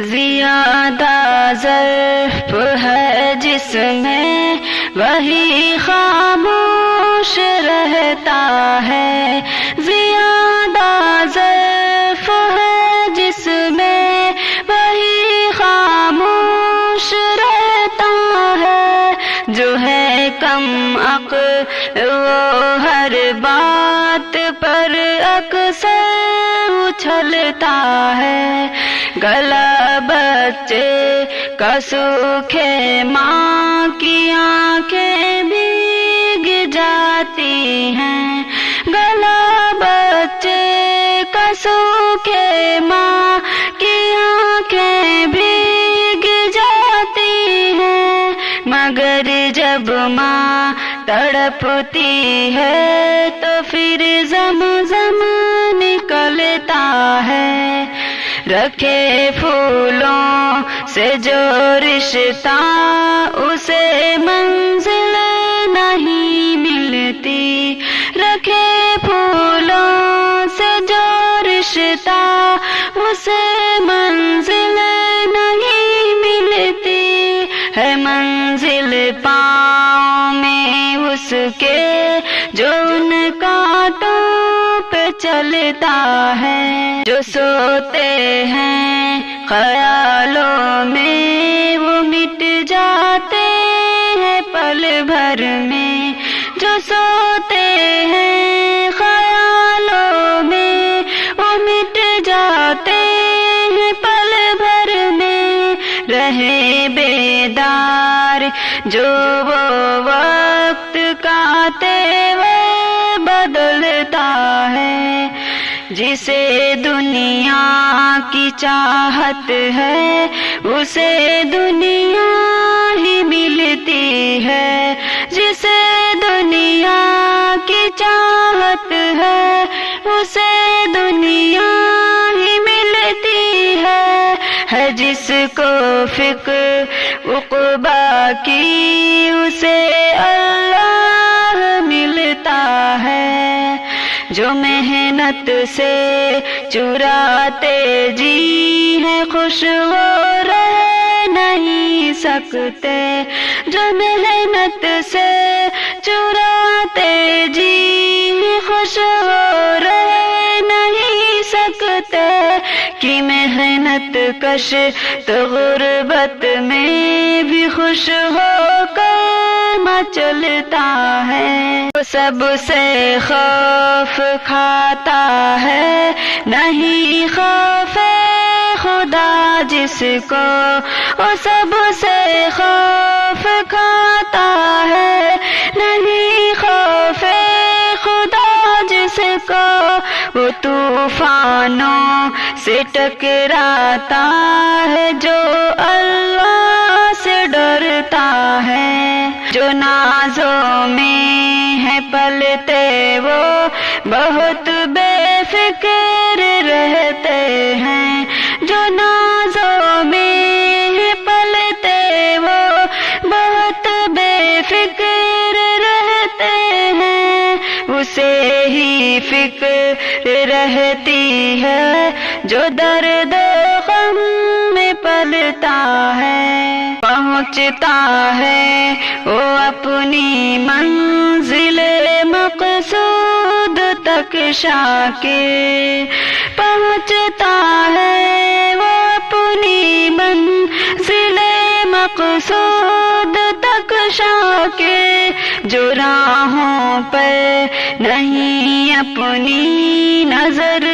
زیادہ ظرف ہے جس میں وہی خاموش رہتا ہے، زیادہ ظرف ہے جس میں وہی خاموش رہتا ہے، جو ہے کم عقل وہ ہر بات پر اکثر اچھلتا ہے، گلا بچے کا سوکھے ماں کی آنکھیں بھیگ جاتی ہیں، گلا بچے کا سوکھے ماں کی آنکھیں بھیگ جاتی ہیں، مگر جب ماں تڑپتی ہے تو پھر زمزم نکلتا ہے، رکھے پھولوں سے جو رشتہ اسے منزل نہیں ملتی، رکھے پھولوں سے جو رشتہ اسے منزل نہیں ملتی، ہے منزل پاؤں میں اس کے جو ان کانٹوں پہ چلتا ہے، جو سوتے ہیں خیالوں میں وہ مٹ جاتے ہیں پل بھر میں، جو سوتے ہیں خیالوں میں وہ مٹ جاتے ہیں پل بھر میں، رہے بیدار جو وہ وقت کاتے ہوئے بدلتا ہے، جسے دنیا کی چاہت ہے اسے دنیا ہی ملتی ہے، جسے دنیا کی چاہت ہے اسے دنیا ہی ملتی ہے جس کو فکر عقبیٰ کی اسے اللہ ملتا ہے، جو محنت سے چراتے جی ہیں خوش وہ رہ نہیں سکتے، جو محنت سے چراتے جی ہیں خوش وہ رہ نہیں سکتے، کہ محنت کش تو غربت میں بھی خوش ہو کر مچلتا ہے، وہ سب سے خوف کھاتا ہے نہیں خوف خدا جس کو، وہ سب سے خوف کھاتا ہے نہیں خوف خدا جس کو، وہ طوفانوں سے ٹکراتا ہے جو اللہ سے ڈرتا ہے، جو نازوں میں ہے پلتے وہ بہت بے فکر رہتے ہیں، جو نازوں میں ہے پلتے وہ بہت بے فکر رہتے ہیں، اسے ہی فکر رہتی ہے جو درد غم میں پلتا ہے، پہنچتا ہے وہ اپنی منزل مقصود تک شاکر، پہنچتا ہے وہ اپنی منزل مقصود تک شاکر، جو راہوں پر نہیں اپنی نظر